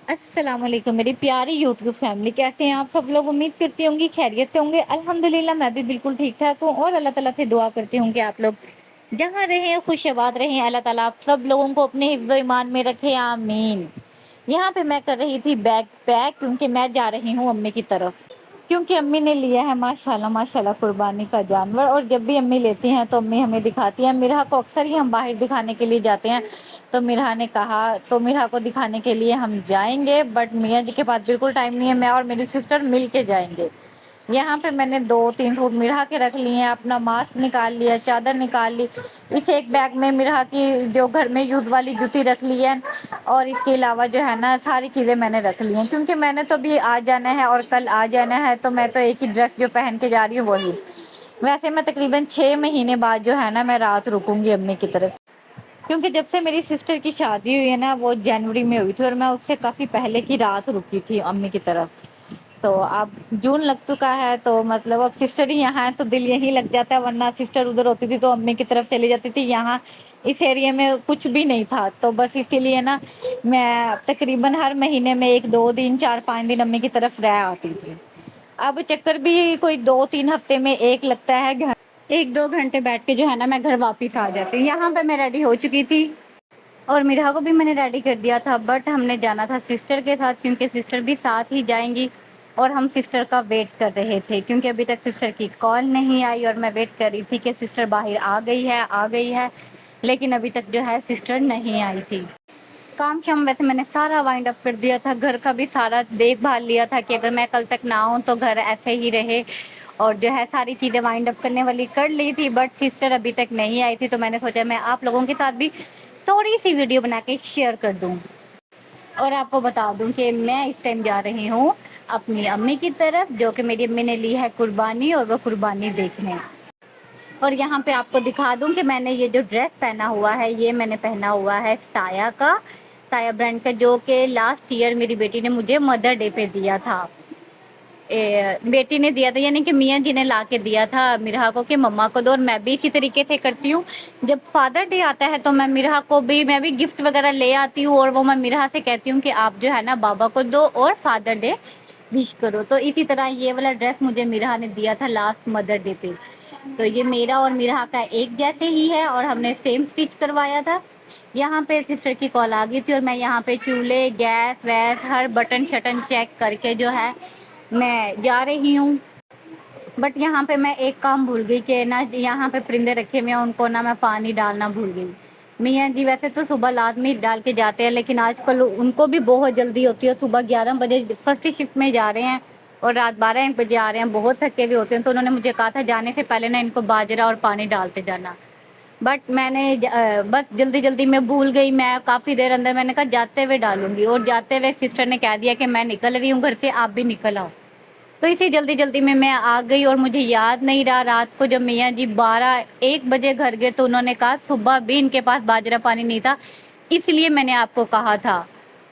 السلام علیکم میری پیاری یوٹیوب فیملی، کیسے ہیں آپ سب لوگ؟ امید کرتی ہوں گی خیریت سے ہوں گے۔ الحمدللہ میں بھی بالکل ٹھیک ٹھاک ہوں، اور اللہ تعالیٰ سے دعا کرتی ہوں کہ آپ لوگ جہاں رہیں خوش آباد رہیں۔ اللہ تعالیٰ آپ سب لوگوں کو اپنے حفظ و ایمان میں رکھے، آمین۔ یہاں پہ میں کر رہی تھی بیگ پیک، کیونکہ میں جا رہی ہوں امی کی طرف، کیونکہ امی نے لیا ہے ماشاءاللہ قربانی کا جانور، اور جب بھی امی لیتی ہیں تو امی ہمیں دکھاتی ہیں۔ میرا کو اکثر ہی ہم باہر دکھانے کے لیے جاتے ہیں، تو میرا نے کہا تو میرا کو دکھانے کے لیے ہم جائیں گے، بٹ میاں جی کے پاس بالکل ٹائم نہیں ہے، میں اور میری سسٹر مل کے جائیں گے۔ یہاں پہ میں نے 2-3 سوٹ مرہا کے رکھ لیے ہیں، اپنا ماسک نکال لیا، چادر نکال لی، اس ایک بیگ میں مرہا کی جو گھر میں یوز والی جوتی رکھ لی ہے، اور اس کے علاوہ جو ہے نا ساری چیزیں میں نے رکھ لی ہیں، کیونکہ میں نے تو ابھی آ جانا ہے اور کل آ جانا ہے، تو میں تو ایک ہی ڈریس جو پہن کے جا رہی ہوں وہی۔ ویسے میں تقریباً 6 مہینے بعد جو ہے نا میں رات رکوں گی امی کی طرف، کیونکہ جب سے میری سسٹر کی شادی ہوئی ہے نا وہ جنوری میں ہوئی تھی، اور میں اس سے کافی پہلے کی رات رکی تھی امی کی طرف۔ تو اب جون لگ چکا ہے، تو مطلب اب سسٹر ہی یہاں ہے تو دل یہیں لگ جاتا ہے، ورنہ سسٹر ادھر ہوتی تھی تو امی کی طرف چلی جاتی تھی۔ یہاں اس ایریا میں کچھ بھی نہیں تھا، تو بس اسی لیے نا میں تقریباً ہر مہینے میں 1-2 دن 4-5 دن امی کی طرف رہ آتی تھی۔ اب چکر بھی کوئی 2-3 ہفتے میں ایک لگتا ہے، 1-2 گھنٹے بیٹھ کے جو ہے نا میں گھر واپس آ جاتی ہوں۔ یہاں پہ میں ریڈی ہو چکی تھی، اور میرا کو بھی میں نے ریڈی کر دیا تھا، بٹ ہم نے جانا تھا سسٹر کے ساتھ، کیونکہ سسٹر بھی ساتھ ہی جائیں گی، اور ہم سسٹر کا ویٹ کر رہے تھے، کیونکہ ابھی تک سسٹر کی کال نہیں آئی، اور میں ویٹ کر رہی تھی کہ سسٹر باہر آ گئی ہے، لیکن ابھی تک جو ہے سسٹر نہیں آئی تھی۔ کام شام ویسے میں نے سارا وائنڈ اپ کر دیا تھا، گھر کا بھی سارا دیکھ بھال لیا تھا کہ اگر میں کل تک نہ آؤں تو گھر ایسے ہی رہے، اور جو ہے ساری چیزیں وائنڈ اپ کرنے والی کر لی تھی، بٹ سسٹر ابھی تک نہیں آئی تھی، تو میں نے سوچا میں آپ لوگوں کے ساتھ بھی تھوڑی سی ویڈیو بنا کے شیئر کر دوں، اور آپ کو بتا دوں کہ میں اس ٹائم جا رہی ہوں اپنی امی کی طرف، جو کہ میری امی نے لی ہے قربانی، اور وہ قربانی دیکھنے۔ اور یہاں پہ آپ کو دکھا دوں کہ میں نے یہ جو ڈریس پہنا ہوا ہے، یہ میں نے پہنا ہوا ہے سایہ کا، سایہ برانڈ کا، جو کہ لاسٹ ایئر میری بیٹی نے مجھے مدر ڈے پہ دیا تھا۔ بیٹی نے دیا تھا، یعنی کہ میاں جی نے لا کے دیا تھا میرا کو کہ مما کو دو، اور میں بھی اسی طریقے سے کرتی ہوں۔ جب فادر ڈے آتا ہے تو میں میرا کو بھی میں بھی گفٹ وغیرہ لے آتی ہوں، اور وہ میں میرا سے کہتی ہوں کہ آپ جو ہے نا بابا کو دو اور فادر ڈے وش کرو۔ تو اسی طرح یہ والا ڈریس مجھے میرا نے دیا تھا لاسٹ مدر ڈے پہ، تو یہ میرا اور میرا کا ایک جیسے ہی ہے، اور ہم نے سیم سٹچ کروایا تھا۔ یہاں پہ سسٹر کی کال آ گئی تھی، اور میں یہاں پہ چولہے گیس ویس ہر بٹن شٹن چیک کر کے جو ہے میں جا رہی ہوں۔ بٹ یہاں پہ میں ایک کام بھول گئی کہ نا یہاں پہ پرندے رکھے ہوئے ہیں، ان کو نا میں پانی ڈالنا بھول گئی۔ میاں جی ویسے تو صبح لازمی ڈال کے جاتے ہیں، لیکن آج کل ان کو بھی بہت جلدی ہوتی ہے، صبح 11 بجے فرسٹ شفٹ میں جا رہے ہیں، اور رات 12 بجے آ رہے ہیں، بہت تھکے ہوئے ہوتے ہیں، تو انہوں نے مجھے کہا تھا جانے سے پہلے نا ان کو باجرا اور پانی ڈالتے جانا، بٹ میں نے بس جلدی جلدی میں بھول گئی۔ میں کافی دیر اندر میں نے کہا جاتے ہوئے ڈالوں گی، اور جاتے ہوئے سسٹر نے کہہ دیا کہ میں نکل رہی ہوں گھر سے، آپ بھی نکل آؤ، تو اسی جلدی جلدی میں آ گئی، اور مجھے یاد نہیں رہا رات کو جب میاں جی 12-1 بجے گھر گئے تو انہوں نے کہا صبح بھی ان کے پاس باجرا پانی نہیں تھا، اس لیے میں نے آپ کو کہا تھا،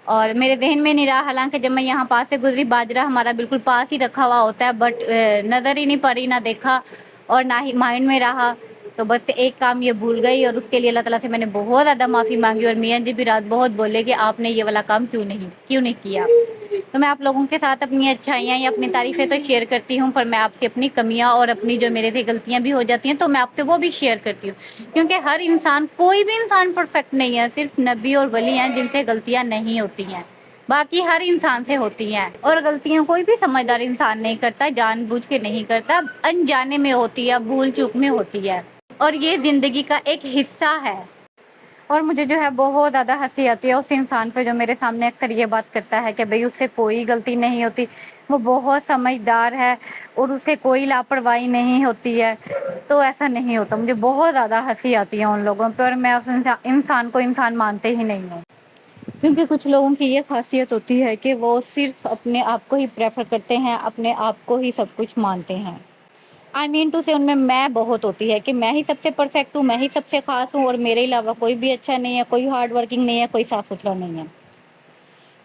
اور میرے ذہن میں نہیں رہا، حالانکہ جب میں یہاں پاس سے گزری باجرا ہمارا بالکل پاس ہی رکھا ہوا ہوتا ہے، بٹ نظر ہی نہیں پڑی، نہ دیکھا اور نہ ہی مائنڈ میں رہا، تو بس ایک کام یہ بھول گئی، اور اس کے لیے اللہ تعالیٰ سے میں نے بہت زیادہ معافی مانگی، اور میاں جی بھی رات بہت بولے کہ آپ نے یہ والا کام کیوں نہیں کیا۔ تو میں آپ لوگوں کے ساتھ اپنی اچھائیاں یا اپنی تعریفیں تو شیئر کرتی ہوں، پر میں آپ سے اپنی کمیاں اور اپنی جو میرے سے غلطیاں بھی ہو جاتی ہیں تو میں آپ سے وہ بھی شیئر کرتی ہوں، کیونکہ ہر انسان کوئی بھی انسان پرفیکٹ نہیں ہے، صرف نبی اور ولی ہیں جن سے غلطیاں نہیں ہوتی ہیں، باقی ہر انسان سے ہوتی ہیں، اور غلطیاں کوئی بھی سمجھدار انسان نہیں کرتا، جان بوجھ کے نہیں کرتا، انجانے میں ہوتی ہے، بھول چوک میں ہوتی ہے، اور یہ زندگی کا ایک حصہ ہے۔ اور مجھے جو ہے بہت زیادہ ہنسی آتی ہے اس انسان پہ جو میرے سامنے اکثر یہ بات کرتا ہے کہ بھئی اس سے کوئی غلطی نہیں ہوتی، وہ بہت سمجھدار ہے اور اسے کوئی لاپرواہی نہیں ہوتی ہے، تو ایسا نہیں ہوتا۔ مجھے بہت زیادہ ہنسی آتی ہے ان لوگوں پہ، اور میں اس انسان کو انسان مانتے ہی نہیں ہوں، کیونکہ کچھ لوگوں کی یہ خاصیت ہوتی ہے کہ وہ صرف اپنے آپ کو ہی پریفر کرتے ہیں، اپنے آپ کو ہی سب کچھ مانتے ہیں۔ آئی مین ٹو سے ان میں بہت ہوتی ہے کہ میں ہی سب سے پرفیکٹ ہوں، میں ہی سب سے خاص ہوں، اور میرے علاوہ کوئی بھی اچھا نہیں ہے، کوئی ہارڈ ورکنگ نہیں ہے، کوئی صاف ستھرا نہیں ہے۔